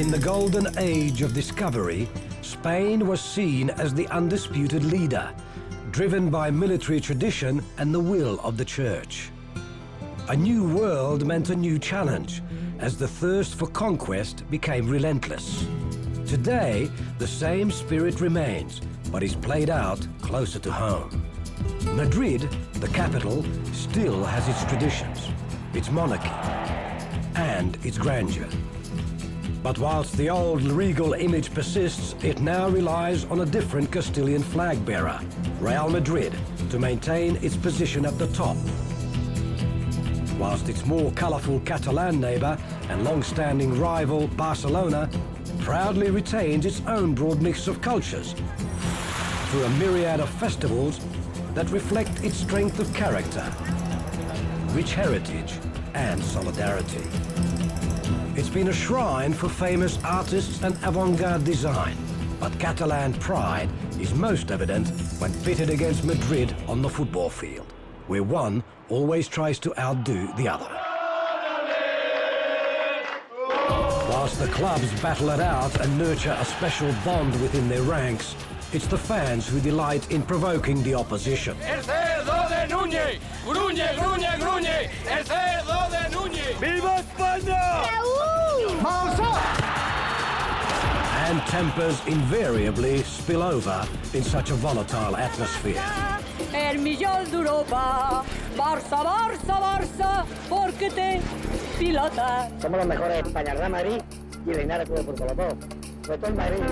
In the golden age of discovery, Spain was seen as the undisputed leader, driven by military tradition and the will of the Church. A new world meant a new challenge, as the thirst for conquest became relentless. Today, the same spirit remains, but is played out closer to home. Madrid, the capital, still has its traditions, its monarchy, and its grandeur. But whilst the old regal image persists, it now relies on a different Castilian flag bearer, Real Madrid, to maintain its position at the top. Whilst its more colourful Catalan neighbour and long-standing rival Barcelona proudly retains its own broad mix of cultures through a myriad of festivals that reflect its strength of character, rich heritage and solidarity. It's been a shrine for famous artists and avant-garde design, but Catalan pride is most evident when pitted against Madrid on the football field, where one always tries to outdo the other. Whilst the clubs battle it out and nurture a special bond within their ranks, it's the fans who delight in provoking the opposition. El cerdo de Núñez! ¡Gruñe, gruñe, gruñe! El cerdo de Núñez! ¡Viva España! And tempers invariably spill over in such a volatile atmosphere. El millón de Europa, Barça, Barça, Barça, porque te pilota. Somos los mejores de España, el Real Madrid y el Narrated por Colocó. Sobre todo el Madrid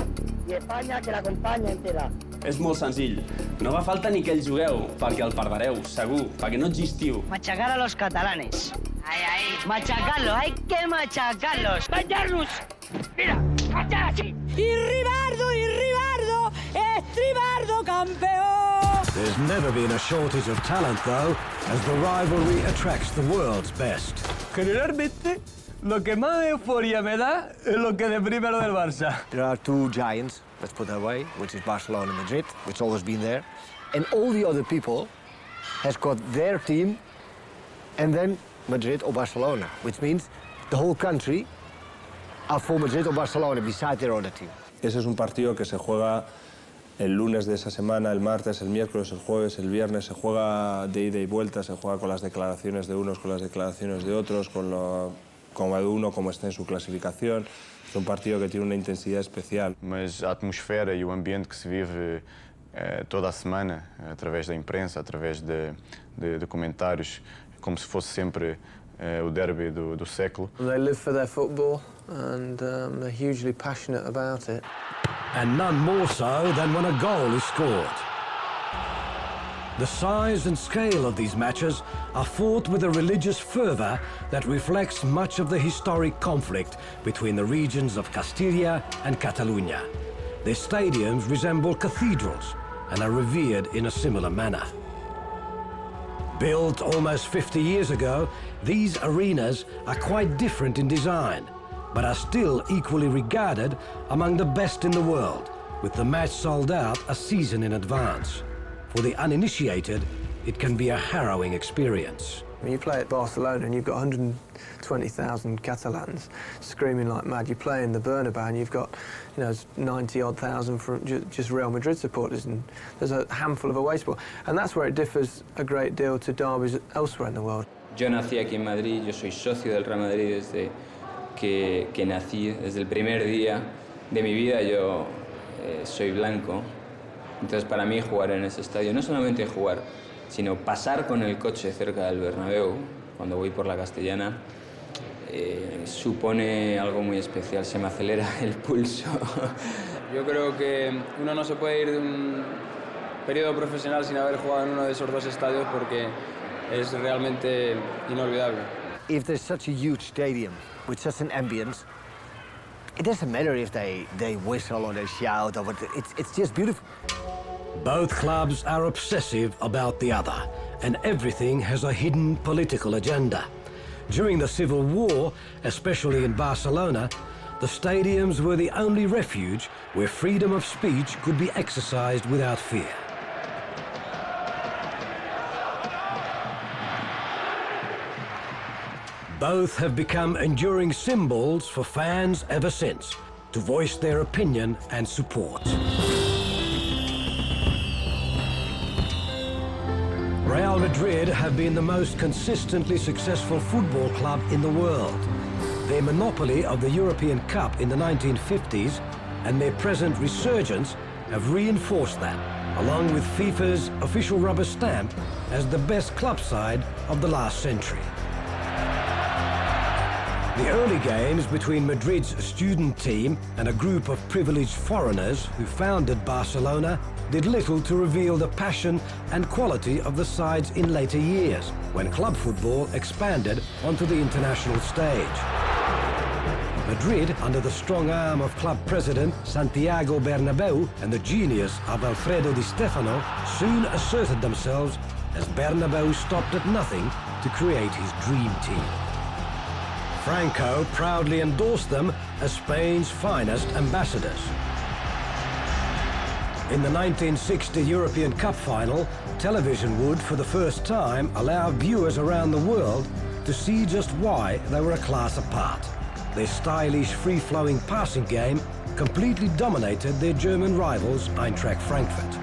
i Espanya que l'acompanya entera. És molt senzill. No fa falta ni que el jugueu, perquè el perdreu, segur, perquè no existiu. Machacar a los catalanes. Ahí. Machacarlos, hay que machacarlos. ¡Matarlos! Mira, machar así. Y Ribardo, estribardo campeón. There's never been a shortage of talent, though, as the rivalry attracts the world's best. Generalmente, lo que más euforia me da es lo que deprime lo del Barça. There are two giants, let's put it that way, which is Barcelona and Madrid, which always been there. And all the other people has got their team and then Madrid or Barcelona, which means the whole country are for Madrid or Barcelona beside their other team. Ese es un partido que se juega el lunes de esa semana, el martes, el miércoles, el jueves, el viernes. Se juega de ida y vuelta, se juega con las declaraciones de unos, con las declaraciones de otros, como uno, como está en su clasificación. Es un partido que tiene una intensidad especial. Mas a atmosfera e o ambiente que se vive toda a semana, através da imprensa, através de comentários, como se fosse sempre o derby do século. They live for their football and they're hugely passionate about it. And none more so than when a goal is scored. The size and scale of these matches are fought with a religious fervour that reflects much of the historic conflict between the regions of Castilla and Catalunya. Their stadiums resemble cathedrals and are revered in a similar manner. Built almost 50 years ago, these arenas are quite different in design, but are still equally regarded among the best in the world, with the match sold out a season in advance. For the uninitiated, it can be a harrowing experience. When you play at Barcelona and you've got 120,000 Catalans screaming like mad, you play in the Bernabeu and you've got 90-odd thousand from just Real Madrid supporters, and there's a handful of away support. And that's where it differs a great deal to derbies elsewhere in the world. Yo nací aquí en Madrid, yo soy socio del Real Madrid desde que nací, desde el primer día de mi vida. Yo soy blanco, entonces para mí jugar en ese estadio, no solamente jugar, sino pasar con el coche cerca del Bernabéu, cuando voy por la Castellana, supone algo muy especial, se me acelera el pulso. Yo creo que uno no se puede ir de un periodo profesional sin haber jugado en uno de esos dos estadios porque es realmente inolvidable. If there's such a huge stadium with such an ambience, it doesn't matter if they whistle or they shout, or it's just beautiful. Both clubs are obsessive about the other, and everything has a hidden political agenda. During the Civil War, especially in Barcelona, the stadiums were the only refuge where freedom of speech could be exercised without fear. Both have become enduring symbols for fans ever since, to voice their opinion and support. Real Madrid have been the most consistently successful football club in the world. Their monopoly of the European Cup in the 1950s and their present resurgence have reinforced that, along with FIFA's official rubber stamp as the best club side of the last century. The early games between Madrid's student team and a group of privileged foreigners who founded Barcelona did little to reveal the passion and quality of the sides in later years, when club football expanded onto the international stage. Madrid, under the strong arm of club president Santiago Bernabéu and the genius of Alfredo Di Stefano, soon asserted themselves as Bernabéu stopped at nothing to create his dream team. Franco proudly endorsed them as Spain's finest ambassadors. In the 1960 European Cup final, television would, for the first time, allow viewers around the world to see just why they were a class apart. Their stylish, free-flowing passing game completely dominated their German rivals Eintracht Frankfurt.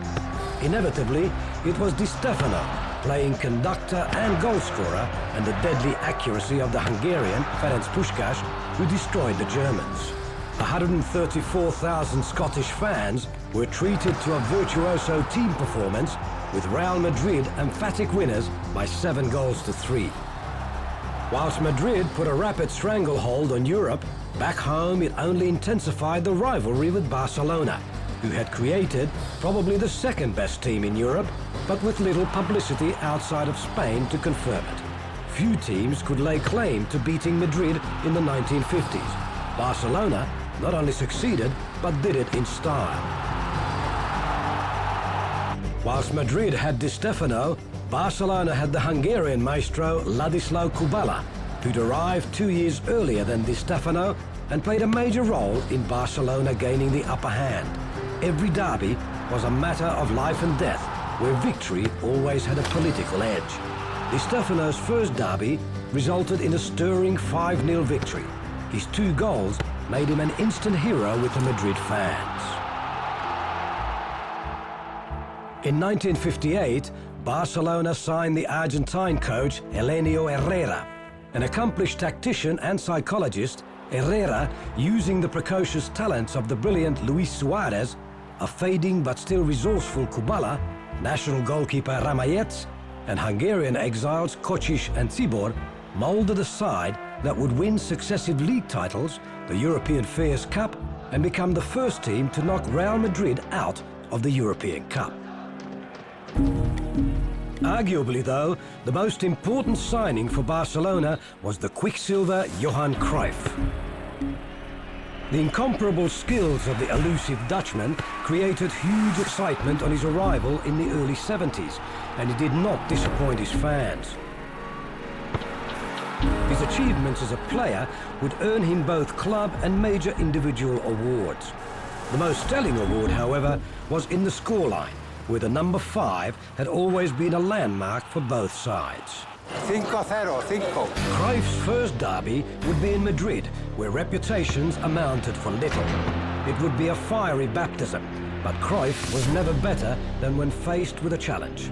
Inevitably, it was Di Stefano, playing conductor and goalscorer, and the deadly accuracy of the Hungarian Ferenc Puskás, who destroyed the Germans. 134,000 Scottish fans were treated to a virtuoso team performance, with Real Madrid emphatic winners by 7-3. Whilst Madrid put a rapid stranglehold on Europe, back home it only intensified the rivalry with Barcelona, who had created probably the second best team in Europe, but with little publicity outside of Spain to confirm it. Few teams could lay claim to beating Madrid in the 1950s. Barcelona not only succeeded, but did it in style. Whilst Madrid had Di Stefano, Barcelona had the Hungarian maestro Ladislau Kubala, who'd arrived 2 years earlier than Di Stefano and played a major role in Barcelona gaining the upper hand. Every derby was a matter of life and death, where victory always had a political edge. Di Stefano's first derby resulted in a stirring 5-0 victory. His 2 goals made him an instant hero with the Madrid fans. In 1958, Barcelona signed the Argentine coach Elenio Herrera. An accomplished tactician and psychologist, Herrera, using the precocious talents of the brilliant Luis Suarez, a fading but still resourceful Kubala, national goalkeeper Ramayets, and Hungarian exiles Kocsis and Tibor, molded a side that would win successive league titles, the European Fairs Cup, and become the first team to knock Real Madrid out of the European Cup. Arguably, though, the most important signing for Barcelona was the Quicksilver Johan Cruyff. The incomparable skills of the elusive Dutchman created huge excitement on his arrival in the early 70s, and he did not disappoint his fans. His achievements as a player would earn him both club and major individual awards. The most telling award, however, was in the scoreline, where the number 5 had always been a landmark for both sides. 5-0, 5. Cruyff's first derby would be in Madrid, where reputations amounted for little. It would be a fiery baptism, but Cruyff was never better than when faced with a challenge.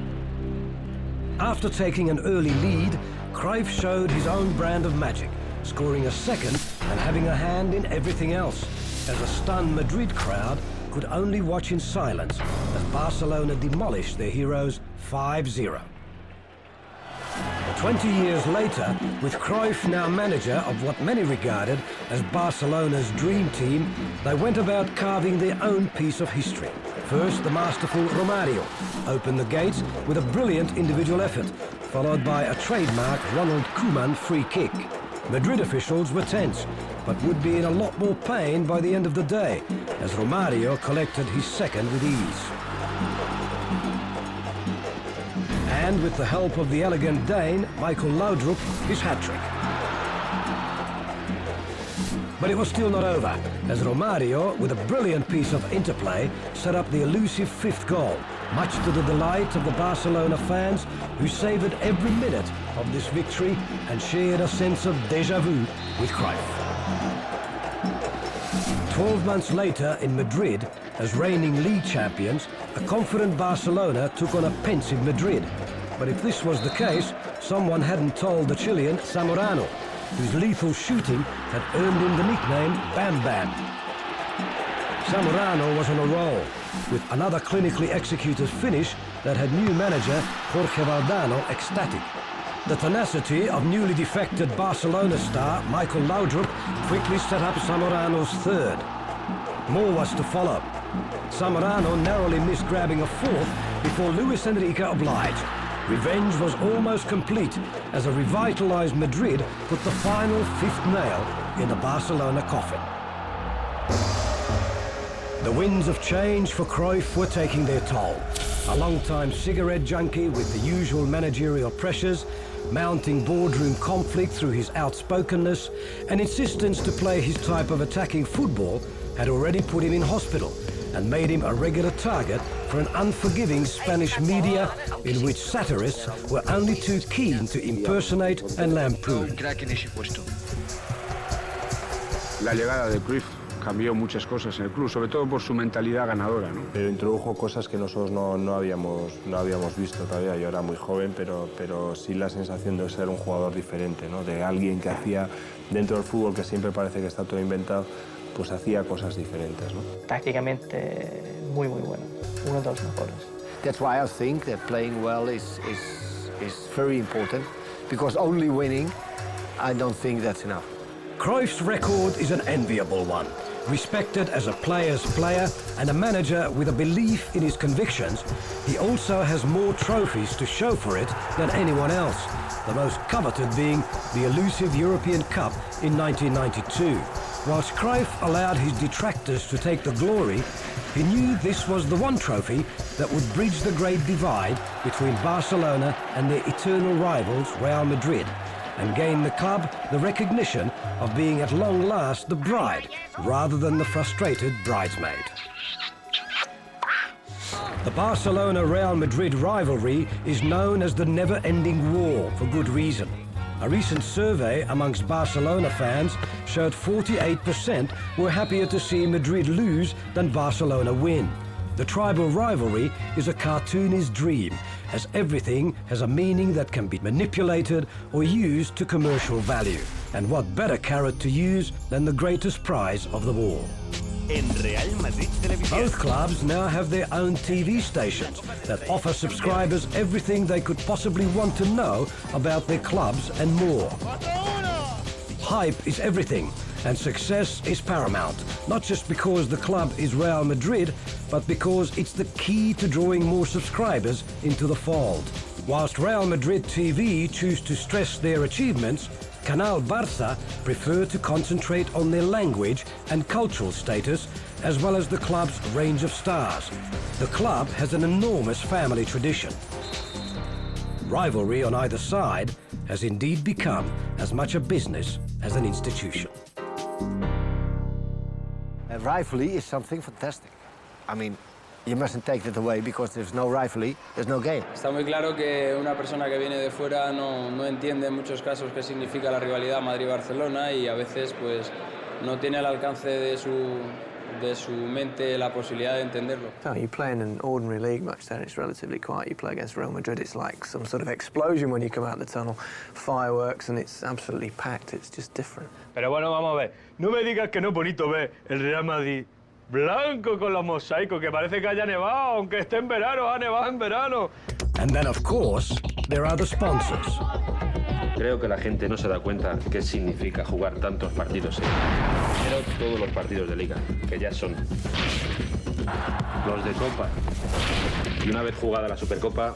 After taking an early lead, Cruyff showed his own brand of magic, scoring a second and having a hand in everything else, as a stunned Madrid crowd could only watch in silence as Barcelona demolished their heroes 5-0. 20 years later, with Cruyff now manager of what many regarded as Barcelona's dream team, they went about carving their own piece of history. First, the masterful Romario opened the gates with a brilliant individual effort, followed by a trademark Ronald Koeman free kick. Madrid officials were tense, but would be in a lot more pain by the end of the day, as Romario collected his second with ease. And with the help of the elegant Dane, Michael Laudrup, his hat-trick. But it was still not over, as Romario, with a brilliant piece of interplay, set up the elusive fifth goal, much to the delight of the Barcelona fans, who savoured every minute of this victory and shared a sense of déjà vu with Cruyff. 12 months later in Madrid, as reigning league champions, a confident Barcelona took on a pensive Madrid. But if this was the case, someone hadn't told the Chilean Zamorano, whose lethal shooting had earned him the nickname Bam Bam. Zamorano was on a roll, with another clinically executed finish that had new manager Jorge Valdano ecstatic. The tenacity of newly defected Barcelona star Michael Laudrup quickly set up Zamorano's third. More was to follow. Zamorano narrowly missed grabbing a fourth before Luis Enrique obliged. Revenge was almost complete as a revitalized Madrid put the final fifth nail in the Barcelona coffin. The winds of change for Cruyff were taking their toll. A long-time cigarette junkie with the usual managerial pressures, mounting boardroom conflict through his outspokenness, and insistence to play his type of attacking football had already put him in hospital and made him a regular target for an unforgiving Spanish media in which satirists were only too keen to impersonate and lampoon. La llegada de Cruyff cambió muchas cosas en el club, sobre todo por su mentalidad ganadora, ¿no? Pero introdujo cosas que nosotros no habíamos visto todavía. Yo era muy joven, pero sí la sensación de ser un jugador diferente, ¿no? De alguien que hacía dentro del fútbol, que siempre parece que está todo inventado, pues hacía cosas diferentes, ¿no? Tácticamente muy bueno, uno de los mejores. That's why I think that playing well is very important, because only winning, I don't think that's enough. Cruyff's record is an enviable one. Respected as a player's player and a manager with a belief in his convictions, he also has more trophies to show for it than anyone else, the most coveted being the elusive European Cup in 1992. Whilst Cruyff allowed his detractors to take the glory, he knew this was the one trophy that would bridge the great divide between Barcelona and their eternal rivals Real Madrid, and gain the club the recognition of being at long last the bride rather than the frustrated bridesmaid. The Barcelona-Real Madrid rivalry is known as the never-ending war for good reason. A recent survey amongst Barcelona fans showed 48% were happier to see Madrid lose than Barcelona win. The tribal rivalry is a cartoonist's dream, as everything has a meaning that can be manipulated or used to commercial value. And what better carrot to use than the greatest prize of them all? Both clubs now have their own TV stations that offer subscribers everything they could possibly want to know about their clubs and more. Hype is everything, and success is paramount, not just because the club is Real Madrid, but because it's the key to drawing more subscribers into the fold. Whilst Real Madrid TV choose to stress their achievements, Canal Barça prefer to concentrate on their language and cultural status, as well as the club's range of stars. The club has an enormous family tradition. Rivalry on either side has indeed become as much a business as an institution. A rivalry is something fantastic. I mean, you mustn't take that away, because there's no rivalry, there's no game. Está muy claro que una persona que viene de fuera no entiende en muchos casos qué significa la rivalidad Madrid-Barcelona, y a veces pues no tiene al alcance de su mente la posibilidad de entenderlo. So you play in an ordinary league match there, it's relatively quiet. You play against Real Madrid, it's like some sort of explosion when you come out the tunnel, fireworks, and it's absolutely packed. It's just different. Pero bueno, vamos a ver. No me digas que no es bonito ver el Real Madrid blanco con los mosaicos, que parece que haya nevado, aunque esté en verano, ha nevado en verano. And then, of course, there are the sponsors. Creo que la gente no se da cuenta qué significa jugar tantos partidos seguidos. Pero todos los partidos de Liga, que ya son los de Copa. Y una vez jugada la Supercopa,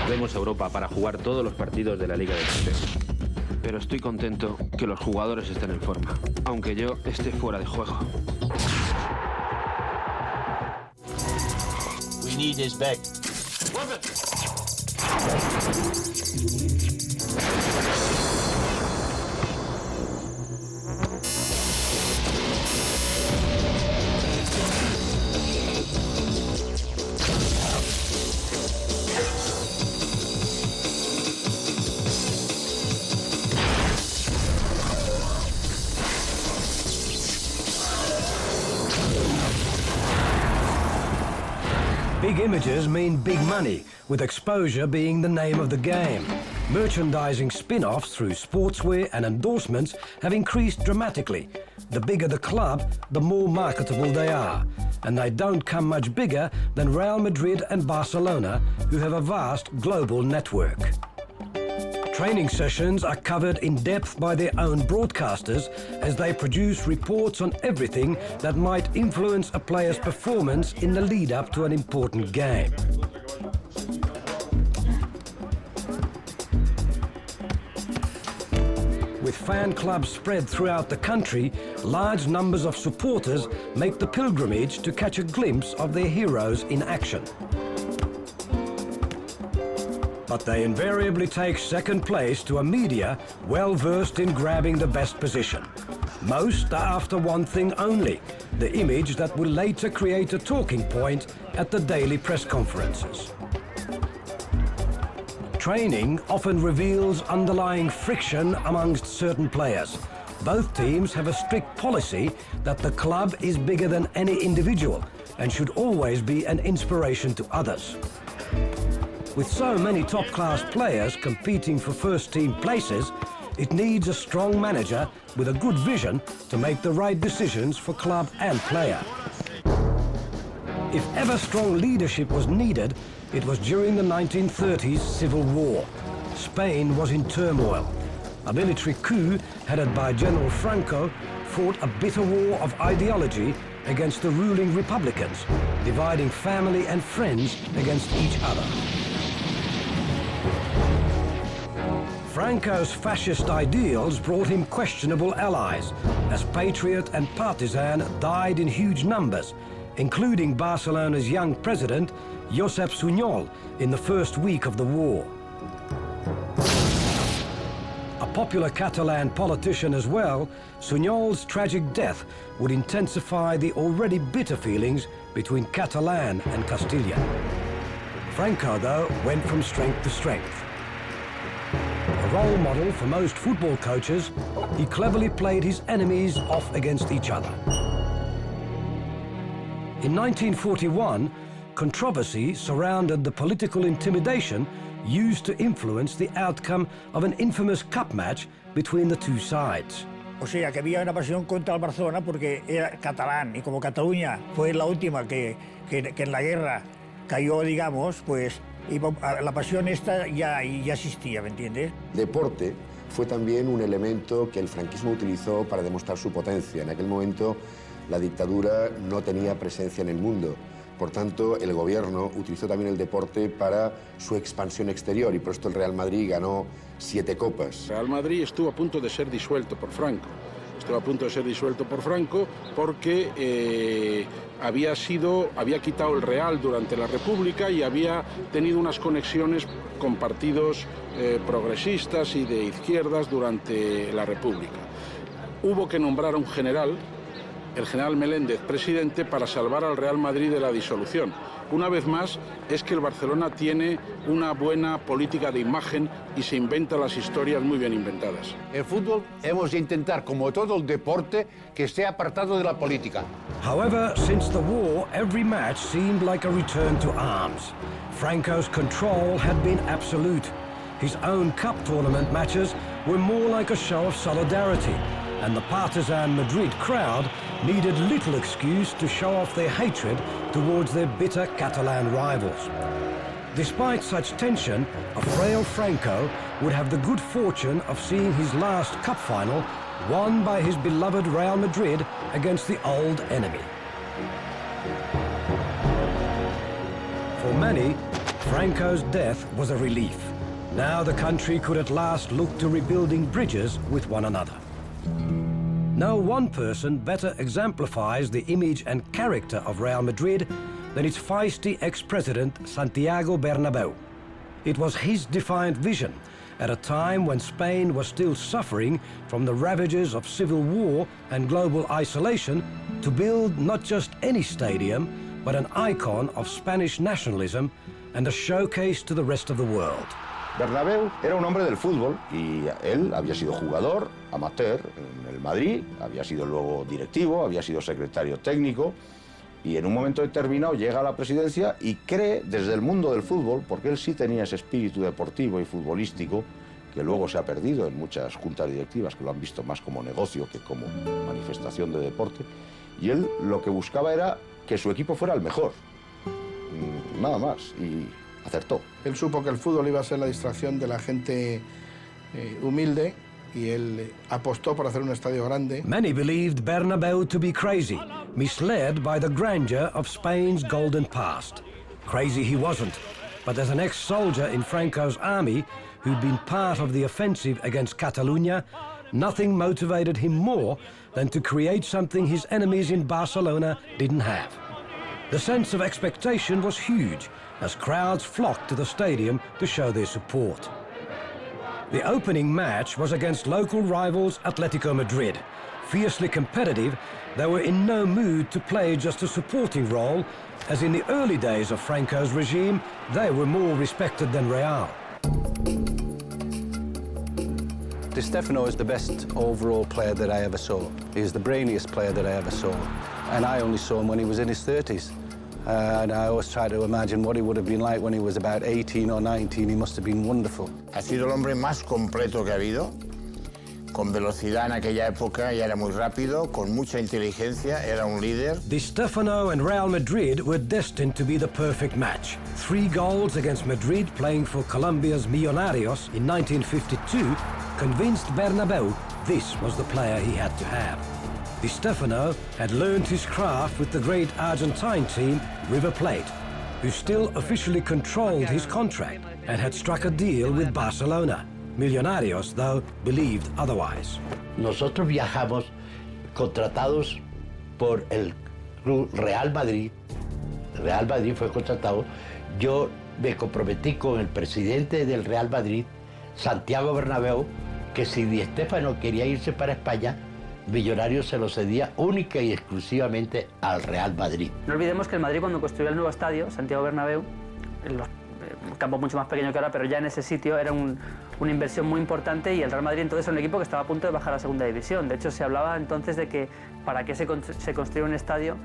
vemos a Europa para jugar todos los partidos de la Liga de Campeones. Pero estoy contento que los jugadores estén en forma, aunque yo esté fuera de juego. We need his back. Big images mean big money, with exposure being the name of the game. Merchandising spin-offs through sportswear and endorsements have increased dramatically. The bigger the club, the more marketable they are. And they don't come much bigger than Real Madrid and Barcelona, who have a vast global network. Training sessions are covered in depth by their own broadcasters as they produce reports on everything that might influence a player's performance in the lead-up to an important game. With fan clubs spread throughout the country, large numbers of supporters make the pilgrimage to catch a glimpse of their heroes in action. But they invariably take second place to a media well versed in grabbing the best position. Most are after one thing only, the image that will later create a talking point at the daily press conferences. Training often reveals underlying friction amongst certain players. Both teams have a strict policy that the club is bigger than any individual and should always be an inspiration to others. With so many top-class players competing for first-team places, it needs a strong manager with a good vision to make the right decisions for club and player. If ever strong leadership was needed, it was during the 1930s Civil War. Spain was in turmoil. A military coup headed by General Franco fought a bitter war of ideology against the ruling Republicans, dividing family and friends against each other. Franco's fascist ideals brought him questionable allies, as patriot and partisan died in huge numbers, including Barcelona's young president, Josep Sunyol, in the first week of the war. A popular Catalan politician as well, Sunyol's tragic death would intensify the already bitter feelings between Catalan and Castilla. Franco, though, went from strength to strength. A role model for most football coaches, he cleverly played his enemies off against each other. In 1941, controversy surrounded the political intimidation used to influence the outcome of an infamous cup match between the two sides. O sea, que había una pasión contra el Barcelona porque era catalán y como Cataluña fue la última que en la guerra cayó, digamos, pues la pasión esta ya existía, ¿me entiendes? Deporte fue también un elemento que el franquismo utilizó para demostrar su potencia. En aquel momento la dictadura no tenía presencia en el mundo. Por tanto, el gobierno utilizó también el deporte para su expansión exterior y por esto el Real Madrid ganó 7 copas. Real Madrid estuvo a punto de ser disuelto por Franco. Estuvo a punto de ser disuelto por Franco porque había quitado el Real durante la República y había tenido unas conexiones con partidos progresistas y de izquierdas durante la República. Hubo que nombrar a un general, el general Meléndez, presidente, para salvar al Real Madrid de la disolución. Una vez más, es que el Barcelona tiene una buena política de imagen y se inventa las historias muy bien inventadas. El fútbol hemos de intentar, como todo el deporte, que esté apartado de la política. However, since the war, every match seemed like a return to arms. Franco's control had been absolute. His own cup tournament matches were more like a show of solidarity, and the partisan Madrid crowd needed little excuse to show off their hatred towards their bitter Catalan rivals. Despite such tension, a frail Franco would have the good fortune of seeing his last cup final won by his beloved Real Madrid against the old enemy. For many, Franco's death was a relief. Now the country could at last look to rebuilding bridges with one another. No one person better exemplifies the image and character of Real Madrid than its feisty ex-president Santiago Bernabéu. It was his defiant vision at a time when Spain was still suffering from the ravages of civil war and global isolation to build not just any stadium, but an icon of Spanish nationalism and a showcase to the rest of the world. Bernabéu era un hombre del fútbol y él había sido jugador amateur en el Madrid, había sido luego directivo, había sido secretario técnico Y en un momento determinado llega a la presidencia y cree desde el mundo del fútbol, porque él sí tenía ese espíritu deportivo y futbolístico, que luego se ha perdido en muchas juntas directivas que lo han visto más como negocio que como manifestación de deporte, y él lo que buscaba era que su equipo fuera el mejor, nada más, y acertó. Él supo que el fútbol iba a ser la distracción de la gente humilde, y él apostó por hacer un estadio grande. Many believed Bernabeu to be crazy, misled by the grandeur of Spain's golden past. Crazy he wasn't, but as an ex-soldier in Franco's army who'd been part of the offensive against Catalonia, nothing motivated him more than to create something his enemies in Barcelona didn't have. The sense of expectation was huge as crowds flocked to the stadium to show their support. The opening match was against local rivals Atletico Madrid. Fiercely competitive, they were in no mood to play just a supporting role, as in the early days of Franco's regime, they were more respected than Real. Di Stefano is the best overall player that I ever saw. He's the brainiest player that I ever saw. And I only saw him when he was in his 30s. And I always try to imagine what he would have been like when he was about 18 or 19. He must have been wonderful. Ha sido el hombre más completo que ha habido, con velocidad en aquella época, ya era muy rápido, con mucha inteligencia, era un líder. Di Stefano and Real Madrid were destined to be the perfect match. 3 goals against Madrid playing for Colombia's Millonarios in 1952 convinced Bernabeu this was the player he had to have. Di Stefano had learned his craft with the great Argentine team River Plate, who still officially controlled his contract and had struck a deal with Barcelona. Millonarios, though, believed otherwise. Nosotros viajamos contratados por el Club Real Madrid. Real Madrid fue contratado. Yo me comprometí con el presidente del Real Madrid, Santiago Bernabéu, que si Di Stefano quería irse para España, Millonarios se lo cedía única y exclusivamente al Real Madrid. No olvidemos que el Madrid, cuando construyó el nuevo estadio, Santiago Bernabéu, un campo mucho más pequeño que ahora, pero ya en ese sitio era una inversión muy importante, y el Real Madrid entonces era un equipo que estaba a punto de bajar a la segunda división. De hecho, se hablaba entonces de que para qué se construía un estadio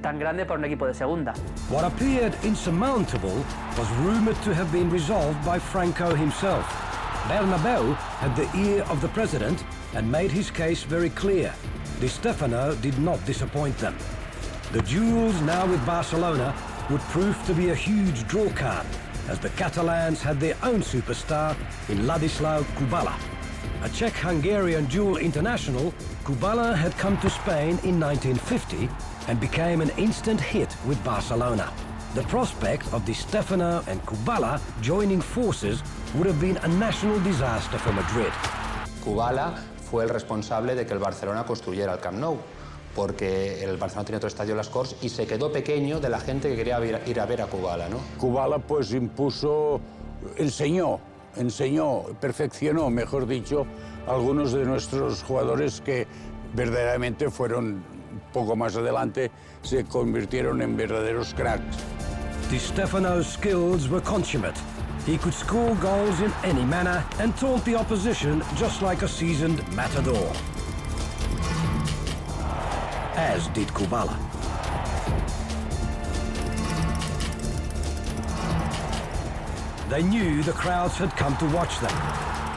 tan grande para un equipo de segunda. What appeared insurmountable was rumored to have been resolved by Franco himself. Bernabeu had the ear of the president and made his case very clear. Di Stefano did not disappoint them. The duels now with Barcelona would prove to be a huge draw card, as the Catalans had their own superstar in Ladislau Kubala. A Czech-Hungarian dual international, Kubala had come to Spain in 1950 and became an instant hit with Barcelona. The prospect of Di Stefano and Kubala joining forces would have been a national disaster for Madrid. Kubala fue el responsable de que el Barcelona construyera el Camp Nou, porque el Barcelona tenía otro estadio, Las Corts, y se quedó pequeño de la gente que quería ir a ver a Kubala, ¿no? Kubala pues enseñó, perfeccionó, mejor dicho, algunos de nuestros jugadores que verdaderamente fueron, poco más adelante, se convirtieron en verdaderos cracks. Di Stefano's skills were consummate. He could score goals in any manner and taunt the opposition just like a seasoned matador. As did Kubala. They knew the crowds had come to watch them,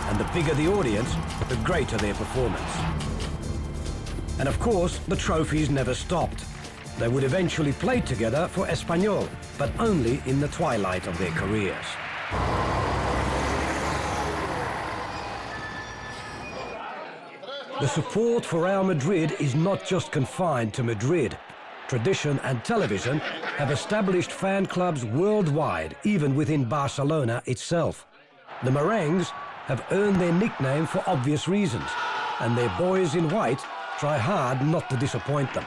and the bigger the audience, the greater their performance. And of course, the trophies never stopped. They would eventually play together for Espanyol, but only in the twilight of their careers. The support for Real Madrid is not just confined to Madrid. Tradition and television have established fan clubs worldwide, even within Barcelona itself. The Merengues have earned their nickname for obvious reasons, and their boys in white try hard not to disappoint them.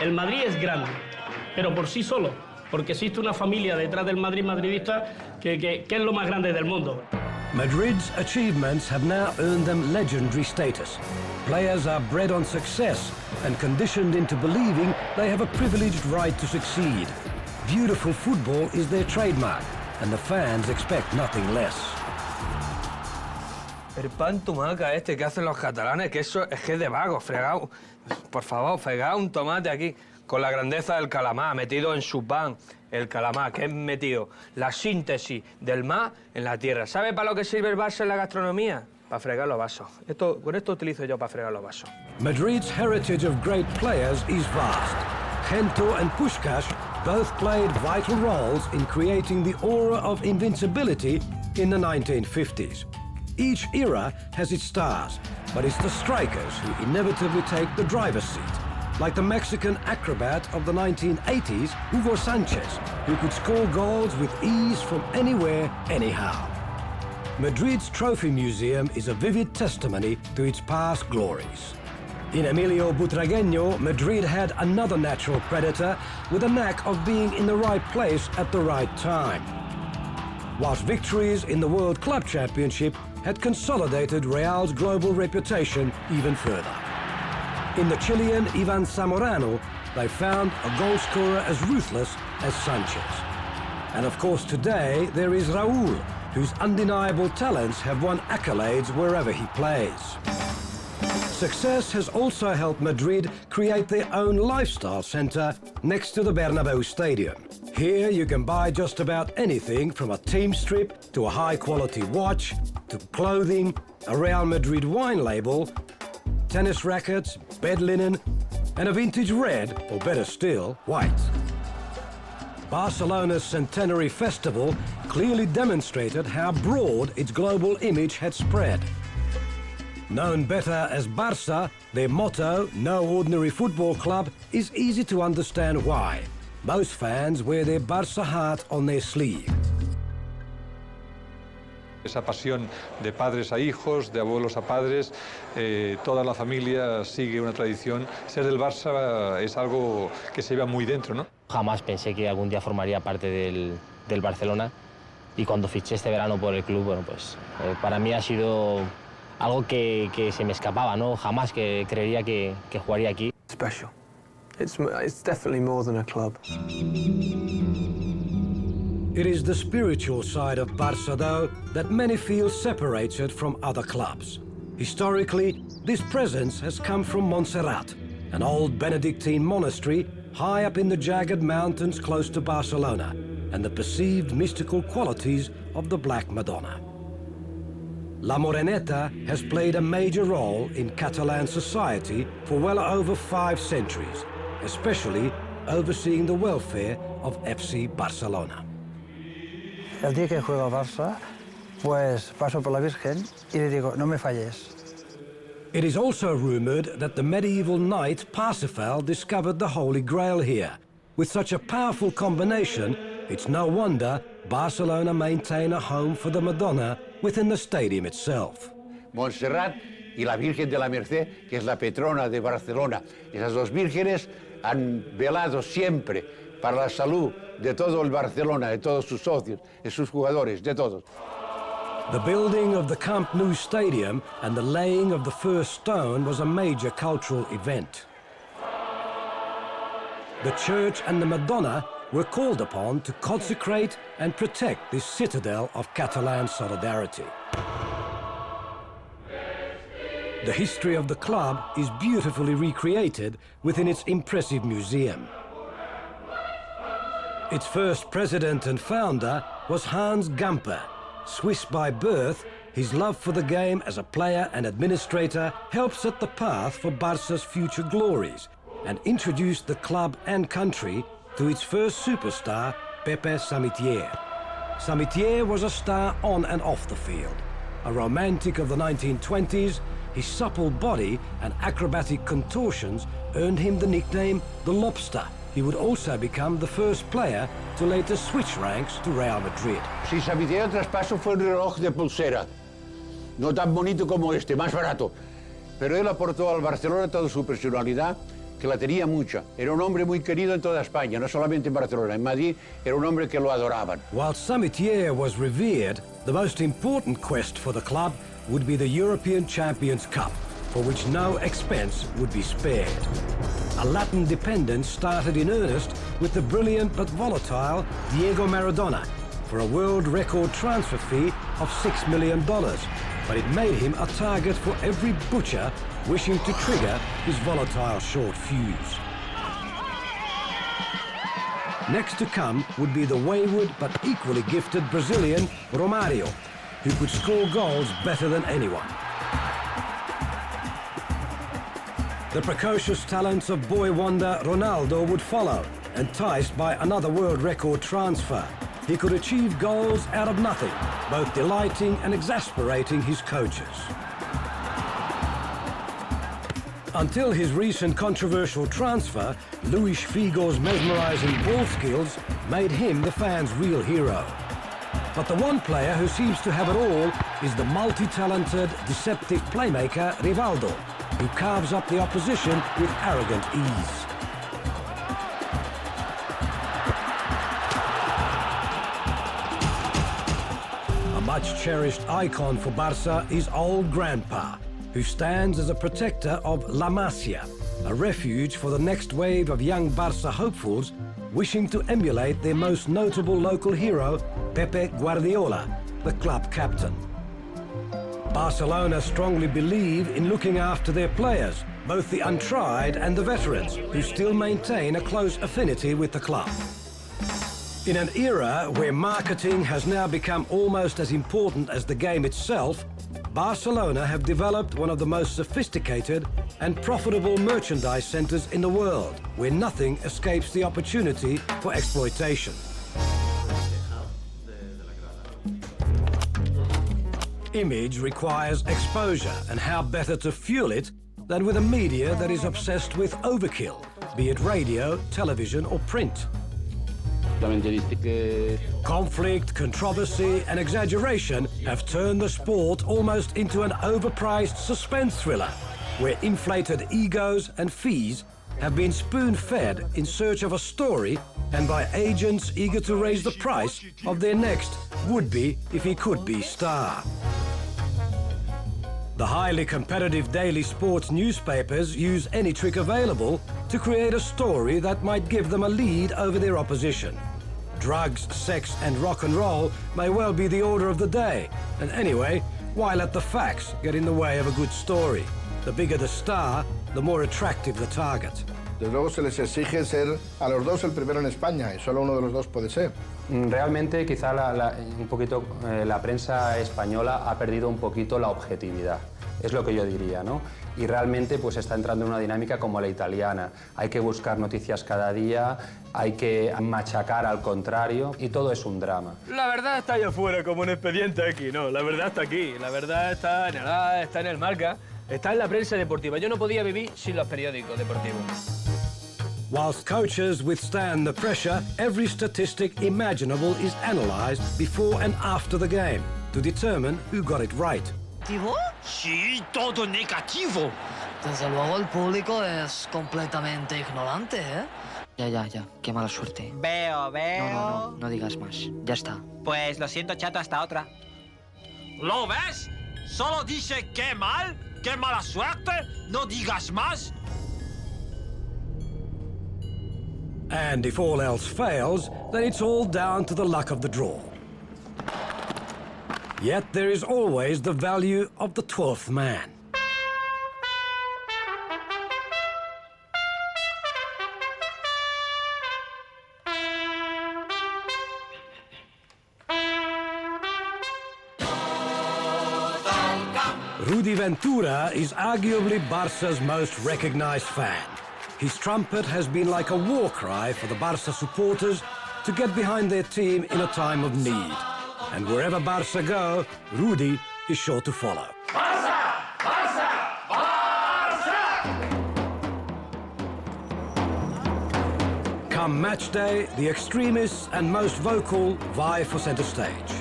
El Madrid es grande, pero por sí solo, porque existe una familia detrás del Madrid madridista que es lo más grande del mundo. Madrid's achievements have now earned them legendary status. Players are bred on success and conditioned into believing they have a privileged right to succeed. Beautiful football is their trademark, and the fans expect nothing less. El pan tumaca este que hacen los catalanes, que eso es que es de vago, fregado. Por favor, fregado un tomate aquí, con la grandeza del calamar, metido en su pan. El calamar, que es metido la síntesis del mar en la tierra. ¿Sabe para lo que sirve el vaso en la gastronomía? Para fregar los vasos. Con esto utilizo yo para fregar los vasos. Madrid's heritage of great players is vast. Gento and Puskás both played vital roles in creating the aura of invincibility in the 1950s. Each era has its stars, but it's the strikers who inevitably take the driver's seat, like the Mexican acrobat of the 1980s, Hugo Sanchez, who could score goals with ease from anywhere, anyhow. Madrid's Trophy Museum is a vivid testimony to its past glories. In Emilio Butragueño, Madrid had another natural predator with a knack of being in the right place at the right time. Whilst victories in the World Club Championship had consolidated Real's global reputation even further. In the Chilean Ivan Zamorano, they found a goalscorer as ruthless as Sanchez. And of course today there is Raúl, whose undeniable talents have won accolades wherever he plays. Success has also helped Madrid create their own lifestyle centre next to the Bernabeu Stadium. Here you can buy just about anything from a team strip to a high-quality watch, to clothing, a Real Madrid wine label, tennis rackets, bed linen, and a vintage red, or better still, white. Barcelona's centenary festival clearly demonstrated how broad its global image had spread. Known better as Barça, their motto, no ordinary football club, is easy to understand why. Most fans wear their Barça heart on their sleeve. Esa pasión de padres a hijos, de abuelos a padres, toda la familia sigue una tradición. Ser del Barça es algo que se lleva muy dentro, ¿no? Jamás pensé que algún día formaría parte del Barcelona y cuando fiché este verano por el club, bueno, pues para mí ha sido algo que se me escapaba, ¿no? Jamás que creería que jugaría aquí. Special. It's definitely more than a club. It is the spiritual side of Barça, though, that many feel separates it from other clubs. Historically, this presence has come from Montserrat, an old Benedictine monastery high up in the jagged mountains close to Barcelona, and the perceived mystical qualities of the Black Madonna. La Moreneta has played a major role in Catalan society for well over 5 centuries, especially overseeing the welfare of FC Barcelona. El día que juego a Barça, pues paso por la Virgen y le digo, no me falles. It is also rumoured that the medieval knight Parsifal discovered the Holy Grail here. With such a powerful combination, it's no wonder Barcelona maintain a home for the Madonna within the stadium itself. Montserrat y la Virgen de la Merced, que es la patrona de Barcelona. Esas dos vírgenes han velado siempre para la salud de todo el Barcelona, de todos sus socios, de sus jugadores, de todos. The building of the Camp Nou Stadium and the laying of the first stone was a major cultural event. The church and the Madonna were called upon to consecrate and protect this citadel of Catalan solidarity. The history of the club is beautifully recreated within its impressive museum. Its first president and founder was Hans Gamper. Swiss by birth, his love for the game as a player and administrator helped set the path for Barça's future glories and introduced the club and country to its first superstar, Pepe Samitier. Samitier was a star on and off the field. A romantic of the 1920s, his supple body and acrobatic contortions earned him the nickname the Lobster. He would also become the first player to later switch ranks to Real Madrid. Si Samitier el traspaso fue un reloj de pulsera, no tan bonito como este, más barato, pero él aportó al Barcelona toda su personalidad, que la tenía mucha. Era un hombre muy querido en toda España, no solamente en Barcelona. En Madrid era un hombre que lo adoraban. While Samitier was revered, the most important quest for the club would be the European Champions Cup, for which no expense would be spared. A Latin dependence started in earnest with the brilliant but volatile Diego Maradona for a world record transfer fee of $6 million, but it made him a target for every butcher wishing to trigger his volatile short fuse. Next to come would be the wayward but equally gifted Brazilian Romário, who could score goals better than anyone. The precocious talents of boy wonder Ronaldo would follow, enticed by another world record transfer. He could achieve goals out of nothing, both delighting and exasperating his coaches. Until his recent controversial transfer, Luis Figo's mesmerizing ball skills made him the fans' real hero. But the one player who seems to have it all is the multi-talented, deceptive playmaker Rivaldo, who carves up the opposition with arrogant ease. A much-cherished icon for Barça is old Grandpa, who stands as a protector of La Masia, a refuge for the next wave of young Barça hopefuls wishing to emulate their most notable local hero, Pepe Guardiola, the club captain. Barcelona strongly believe in looking after their players, both the untried and the veterans, who still maintain a close affinity with the club. In an era where marketing has now become almost as important as the game itself, Barcelona have developed one of the most sophisticated and profitable merchandise centers in the world, where nothing escapes the opportunity for exploitation. Image requires exposure, and how better to fuel it than with a media that is obsessed with overkill, be it radio, television or print. Conflict, controversy and exaggeration have turned the sport almost into an overpriced suspense thriller, where inflated egos and fees have been spoon-fed in search of a story and by agents eager to raise the price of their next would-be, if he could be, star. The highly competitive daily sports newspapers use any trick available to create a story that might give them a lead over their opposition. Drugs, sex and rock and roll may well be the order of the day, and anyway, why let the facts get in the way of a good story? The bigger the star, the more attractive the target. Desde luego se les exige ser a los dos el primero en España y solo uno de los dos puede ser. Realmente quizá un poquito la prensa española ha perdido un poquito la objetividad, es lo que yo diría, ¿no? Y realmente pues está entrando en una dinámica como la italiana. Hay que buscar noticias cada día, hay que machacar al contrario y todo es un drama. La verdad está allá afuera como un expediente X, no, la verdad está aquí, la verdad está en el A, está en el Marca, está en la prensa deportiva. Yo no podía vivir sin los periódicos deportivos. Whilst coaches withstand the pressure, every statistic imaginable is analysed before and after the game to determine who got it right. ¿Negativo? Sí, todo negativo. Desde luego el público es completamente ignorante, ¿eh? Ya, qué mala suerte. Veo. No digas más, ya está. Pues lo siento, chato, hasta otra. ¿Lo ves? Solo dice qué mal, qué mala suerte, no digas más. And if all else fails, then it's all down to the luck of the draw. Yet there is always the value of the 12th man. Rudy Ventura is arguably Barca's most recognized fan. His trumpet has been like a war cry for the Barca supporters to get behind their team in a time of need. And wherever Barca go, Rudy is sure to follow. Barça! Barça! Barça! Come match day, the extremists and most vocal vie for centre stage.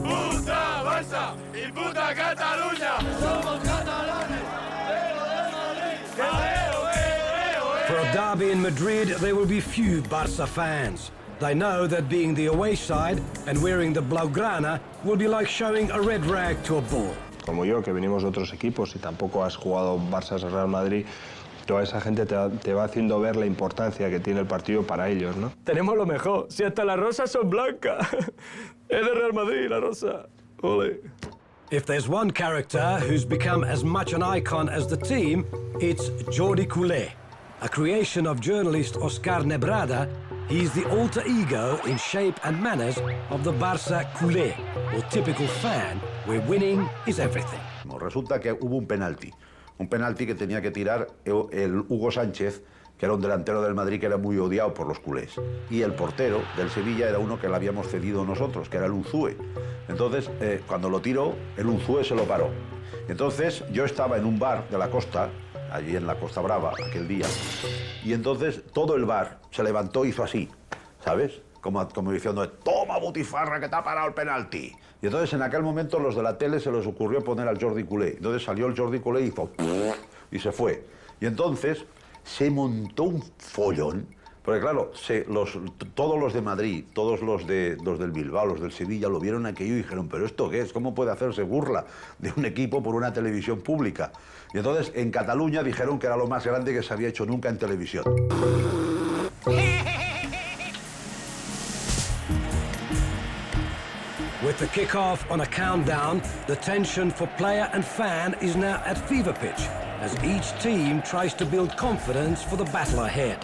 ¡Puta Barça! ¡Y puta Cataluña! ¡Somos catalanes! For a derby in Madrid, there will be few Barca fans. They know that being the away side and wearing the blaugrana will be like showing a red rag to a bull. Como yo, que venimos de otros equipos y tampoco has jugado Barça Real Madrid, toda esa gente te va haciendo ver la importancia que tiene el partido para ellos, ¿no? Tenemos lo mejor, si hasta las rosas son blancas. Es de Real Madrid, la rosa. Ole. If there's one character who's become as much an icon as the team, it's Jordi Culé. A creation of journalist Oscar Nebrada, he's the alter ego in shape and manners of the Barça culé, or typical fan, where winning is everything. Resulta que hubo un penalti que tenía que tirar el Hugo Sánchez, que era un delantero del Madrid que era muy odiado por los culés. Y el portero del Sevilla era uno que le habíamos cedido nosotros, que era el Unzúe. Entonces, cuando lo tiró, el Unzúe se lo paró. Entonces, yo estaba en un bar de la costa, allí en la Costa Brava, aquel día, y entonces todo el bar se levantó y hizo así, ¿sabes? Como diciendo, toma butifarra que te ha parado el penalti. Y entonces en aquel momento los de la tele se les ocurrió poner al Jordi Culé. Entonces salió el Jordi Culé y hizo y se fue. Y entonces se montó un follón, porque claro, todos los de Madrid, todos los del Bilbao, los del Sevilla, lo vieron aquello y dijeron, ¿pero esto qué es? ¿Cómo puede hacerse burla de un equipo por una televisión pública? Y entonces en Cataluña dijeron que era lo más grande que se había hecho nunca en televisión. With the kick-off on a countdown, the tension for player and fan is now at fever pitch, as each team tries to build confidence for the battle ahead.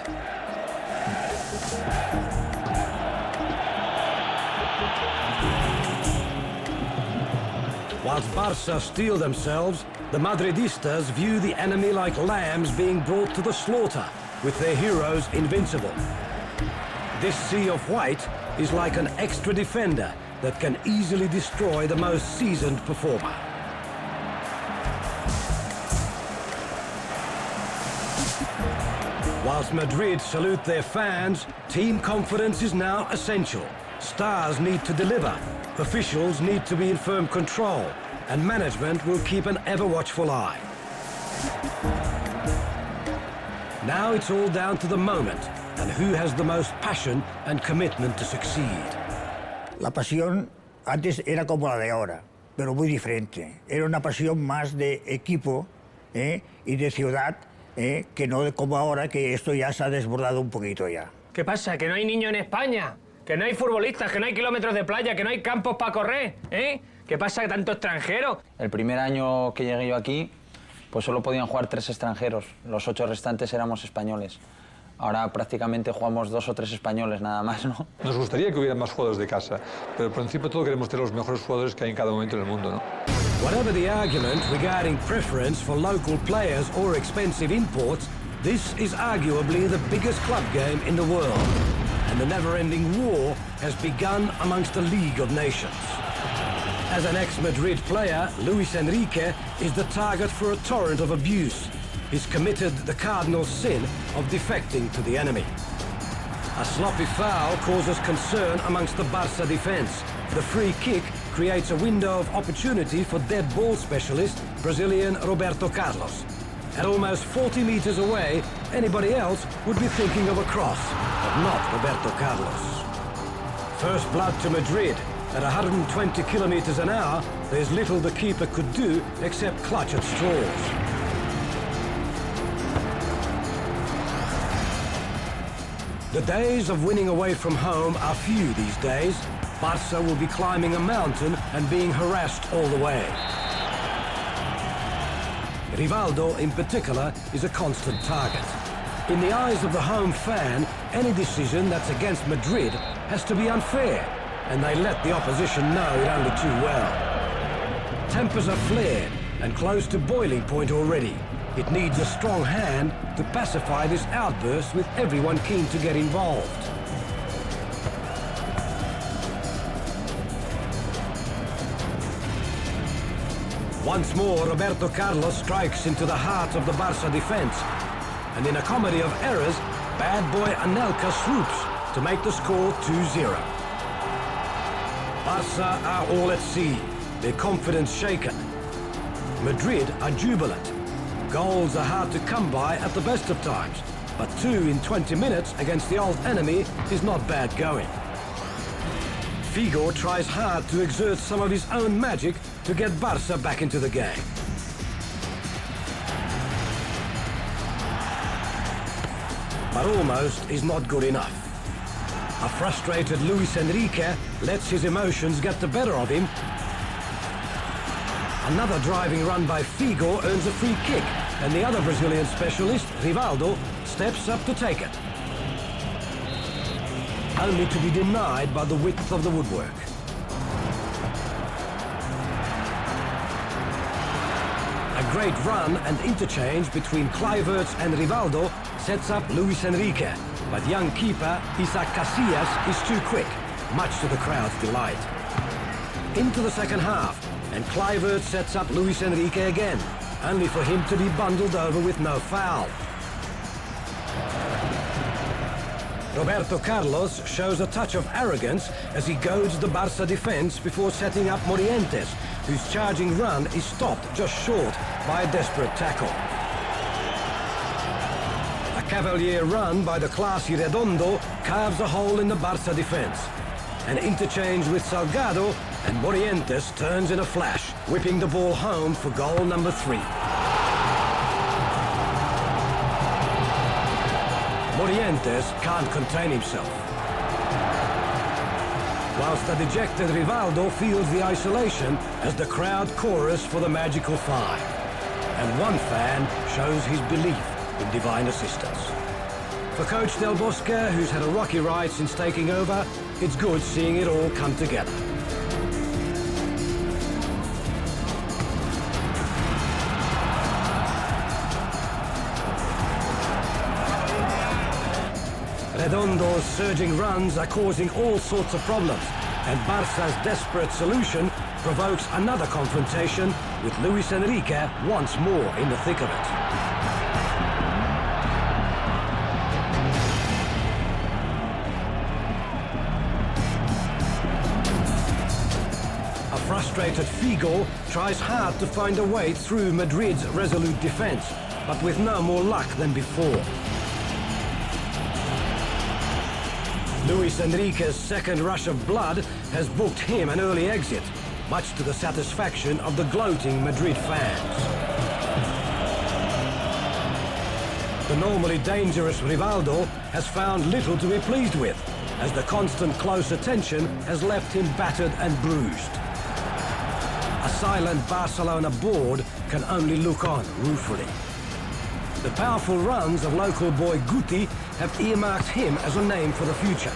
Whilst Barça steel themselves, the Madridistas view the enemy like lambs being brought to the slaughter, with their heroes invincible. This sea of white is like an extra defender that can easily destroy the most seasoned performer. Whilst Madrid salute their fans, team confidence is now essential. Stars need to deliver, officials need to be in firm control, and management will keep an ever-watchful eye. Now it's all down to the moment and who has the most passion and commitment to succeed. La pasión antes era como la de ahora, pero muy diferente. Era una pasión más de equipo y de ciudad, que no como ahora, que esto ya se ha desbordado un poquito ya. ¿Qué pasa? ¿Que no hay niños en España? ¿Que no hay futbolistas? ¿Que no hay kilómetros de playa? ¿Que no hay campos para correr? ¿Qué pasa? ¿Que tanto extranjero? El primer año que llegué yo aquí, pues solo podían jugar 3 extranjeros. Los 8 restantes éramos españoles. Ahora prácticamente jugamos 2 o 3 españoles nada más, ¿no? Nos gustaría que hubiera más jugadores de casa, pero por principio todo queremos tener los mejores jugadores que hay en cada momento en el mundo, ¿no? Whatever the argument regarding preference for local players or expensive imports, this is arguably the biggest club game in the world, and the never-ending war has begun amongst the League of Nations. As an ex-Madrid player, Luis Enrique is the target for a torrent of abuse. He's committed the cardinal sin of defecting to the enemy. A sloppy foul causes concern amongst the Barça defense. The free kick creates a window of opportunity for dead ball specialist Brazilian Roberto Carlos. At almost 40 meters away, anybody else would be thinking of a cross, but not Roberto Carlos. First blood to Madrid. At 120 kilometers an hour, there's little the keeper could do except clutch at straws. The days of winning away from home are few these days. Barça will be climbing a mountain and being harassed all the way. Rivaldo, in particular, is a constant target. In the eyes of the home fan, any decision that's against Madrid has to be unfair, and they let the opposition know it only too well. Tempers are flared and close to boiling point already. It needs a strong hand to pacify this outburst with everyone keen to get involved. Once more, Roberto Carlos strikes into the heart of the Barça defense. And in a comedy of errors, bad boy Anelka swoops to make the score 2-0. Barça are all at sea, their confidence shaken. Madrid are jubilant. Goals are hard to come by at the best of times, but 2 in 20 minutes against the old enemy is not bad going. Figo tries hard to exert some of his own magic to get Barça back into the game. but almost is not good enough. A frustrated Luis Enrique lets his emotions get the better of him. Another driving run by Figo earns a free kick, and the other Brazilian specialist, Rivaldo, steps up to take it. Only to be denied by the width of the woodwork. A great run and interchange between Kluivert's and Rivaldo sets up Luis Enrique, but young keeper Isaac Casillas is too quick, much to the crowd's delight. Into the second half, and Kluivert sets up Luis Enrique again, only for him to be bundled over with no foul. Roberto Carlos shows a touch of arrogance as he goads the Barça defense before setting up Morientes, whose charging run is stopped just short by a desperate tackle. A cavalier run by the classy Redondo carves a hole in the Barça defense. An interchange with Salgado, and Morientes turns in a flash, whipping the ball home for goal number 3. Morientes can't contain himself. Whilst the dejected Rivaldo feels the isolation as the crowd chorus for the magical 5. And one fan shows his belief in divine assistance. For Coach Del Bosque, who's had a rocky ride since taking over, it's good seeing it all come together. Redondo's surging runs are causing all sorts of problems, and Barça's desperate solution provokes another confrontation with Luis Enrique once more in the thick of it. A frustrated Figo tries hard to find a way through Madrid's resolute defense, but with no more luck than before. Luis Enrique's second rush of blood has booked him an early exit, much to the satisfaction of the gloating Madrid fans. The normally dangerous Rivaldo has found little to be pleased with, as the constant close attention has left him battered and bruised. A silent Barcelona board can only look on ruefully. The powerful runs of local boy Guti have earmarked him as a name for the future.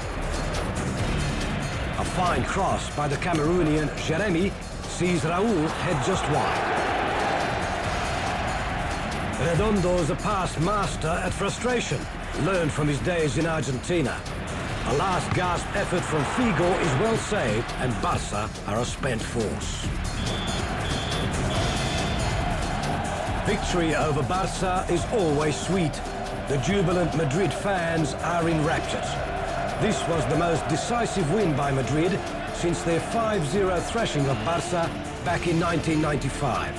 A fine cross by the Cameroonian Jeremy sees Raúl head just wide. Redondo's a past master at frustration, learned from his days in Argentina. A last gasp effort from Figo is well saved, and Barça are a spent force. Victory over Barça is always sweet. The jubilant Madrid fans are in raptures. This was the most decisive win by Madrid since their 5-0 thrashing of Barça back in 1995.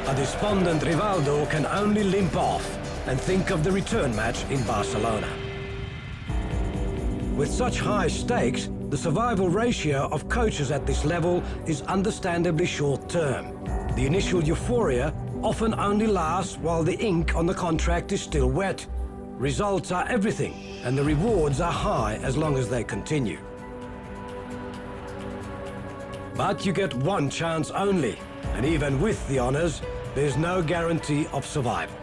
A despondent Rivaldo can only limp off and think of the return match in Barcelona. With such high stakes, the survival ratio of coaches at this level is understandably short-term. The initial euphoria often only lasts while the ink on the contract is still wet. Results are everything, and the rewards are high as long as they continue. But you get one chance only, and even with the honours, there's no guarantee of survival.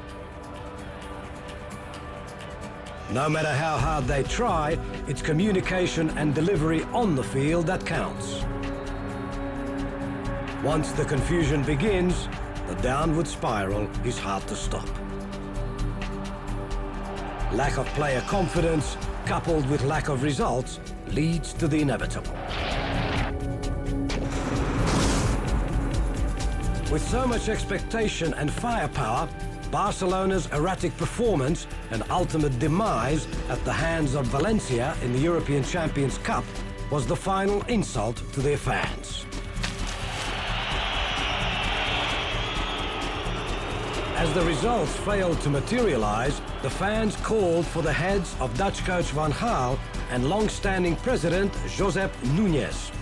No matter how hard they try, it's communication and delivery on the field that counts. Once the confusion begins, the downward spiral is hard to stop. Lack of player confidence, coupled with lack of results, leads to the inevitable. With so much expectation and firepower, Barcelona's erratic performance and ultimate demise at the hands of Valencia in the European Champions Cup was the final insult to their fans. As the results failed to materialize, the fans called for the heads of Dutch coach Van Gaal and long-standing president Josep Núñez.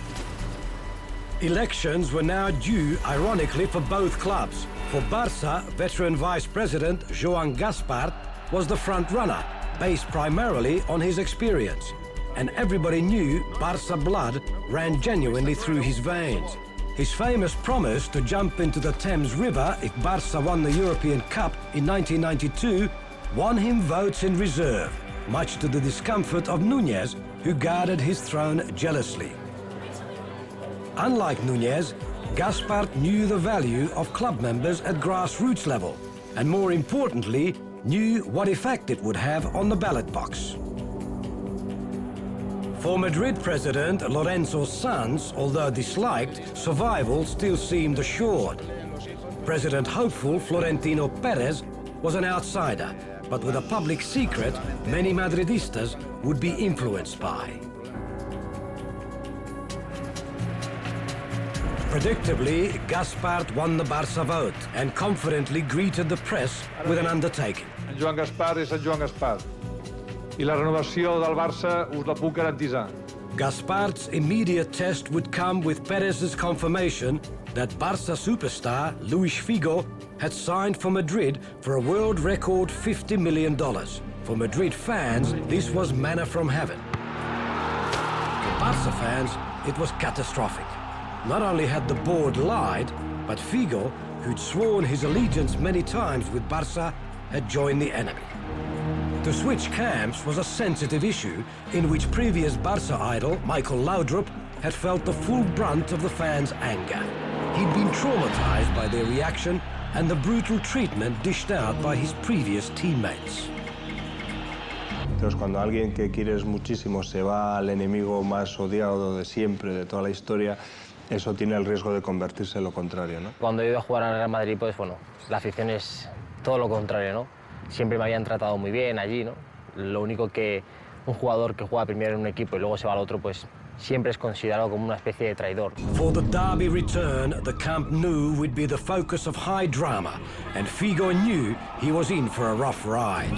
Elections were now due, ironically, for both clubs. For Barça, veteran vice president Joan Gaspart was the front runner, based primarily on his experience. And everybody knew Barça blood ran genuinely through his veins. His famous promise to jump into the Thames River if Barça won the European Cup in 1992 won him votes in reserve, much to the discomfort of Núñez, who guarded his throne jealously. Unlike Núñez, Gaspart knew the value of club members at grassroots level, and more importantly, knew what effect it would have on the ballot box. For Madrid president Lorenzo Sanz, although disliked, survival still seemed assured. President hopeful Florentino Perez was an outsider, but with a public secret many Madridistas would be influenced by. Predictably, Gaspart won the Barça vote and confidently greeted the press with an undertaking. En Joan Gaspart és en Joan Gaspart. I la renovació del Barça us la puc garantitzar. Gaspart's immediate test would come with Perez's confirmation that Barça superstar Luis Figo had signed for Madrid for a world record $50 million. For Madrid fans, this was manna from heaven. For Barça fans, it was catastrophic. Not only had the board lied, but Figo, who'd sworn his allegiance many times with Barça, had joined the enemy. To switch camps was a sensitive issue in which previous Barça idol Michael Laudrup had felt the full brunt of the fans' anger. He'd been traumatized by their reaction and the brutal treatment dished out by his previous teammates. Entonces, cuando alguien que quieres muchísimo se va al enemigo más odiado de siempre, de toda la historia, eso tiene el riesgo de convertirse en lo contrario, ¿no? Cuando he ido a jugar al Real Madrid, pues bueno, la afición es todo lo contrario, ¿no? Siempre me habían tratado muy bien allí, ¿no? Lo único que un jugador que juega primero en un equipo y luego se va al otro, pues siempre es considerado como una especie de traidor. For the Derby return, the Camp Nou would be the focus of high drama, and Figo knew he was in for a rough ride.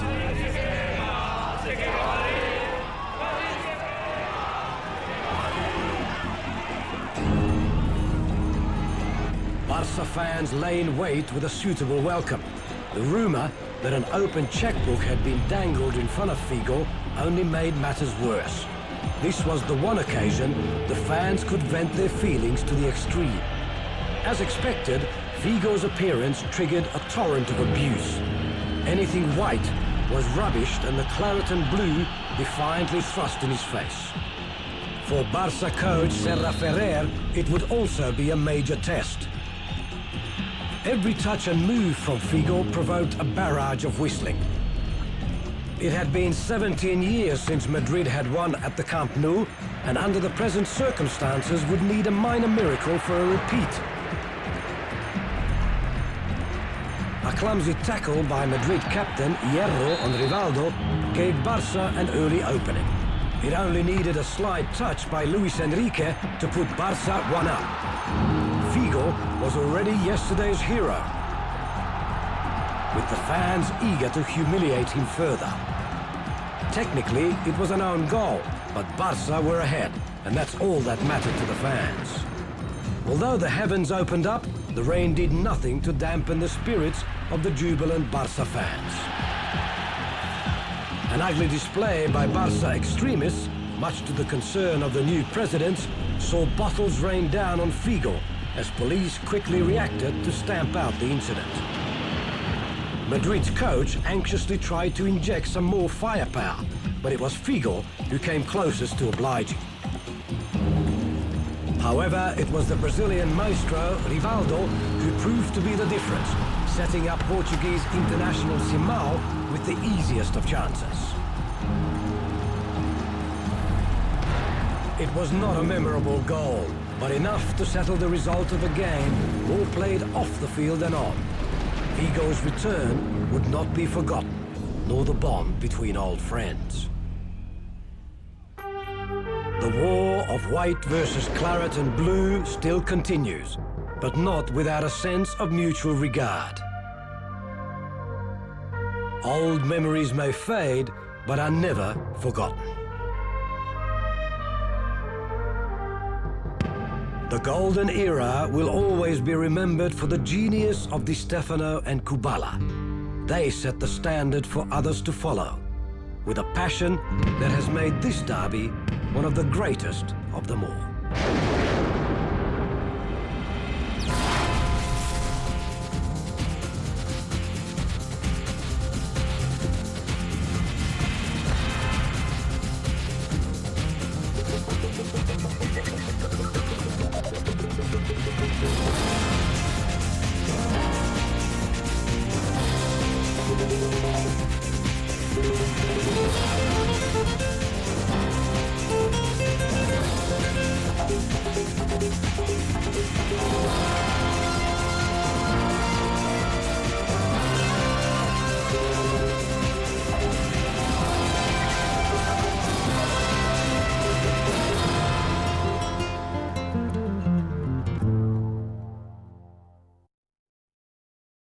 Barça fans lay in wait with a suitable welcome. The rumour that an open checkbook had been dangled in front of Figo only made matters worse. This was the one occasion the fans could vent their feelings to the extreme. As expected, Figo's appearance triggered a torrent of abuse. Anything white was rubbished and the claret and blue defiantly thrust in his face. For Barça coach Serra Ferrer, it would also be a major test. Every touch and move from Figo provoked a barrage of whistling. It had been 17 years since Madrid had won at the Camp Nou, and under the present circumstances would need a minor miracle for a repeat. A clumsy tackle by Madrid captain Hierro on Rivaldo gave Barça an early opening. It only needed a slight touch by Luis Enrique to put Barça one up. Figo was already yesterday's hero, with the fans eager to humiliate him further. Technically, it was an own goal, but Barça were ahead, and that's all that mattered to the fans. Although the heavens opened up, the rain did nothing to dampen the spirits of the jubilant Barça fans. An ugly display by Barça extremists, much to the concern of the new presidents, saw bottles rain down on Figo as police quickly reacted to stamp out the incident. Madrid's coach anxiously tried to inject some more firepower, but it was Figo who came closest to obliging. However, it was the Brazilian maestro, Rivaldo, who proved to be the difference, setting up Portuguese international Simão with the easiest of chances. It was not a memorable goal, but enough to settle the result of a game more played off the field than on. Figo's return would not be forgotten, nor the bond between old friends. The war of white versus claret and blue still continues, but not without a sense of mutual regard. Old memories may fade, but are never forgotten. The golden era will always be remembered for the genius of Di Stefano and Kubala. They set the standard for others to follow, with a passion that has made this derby one of the greatest of them all.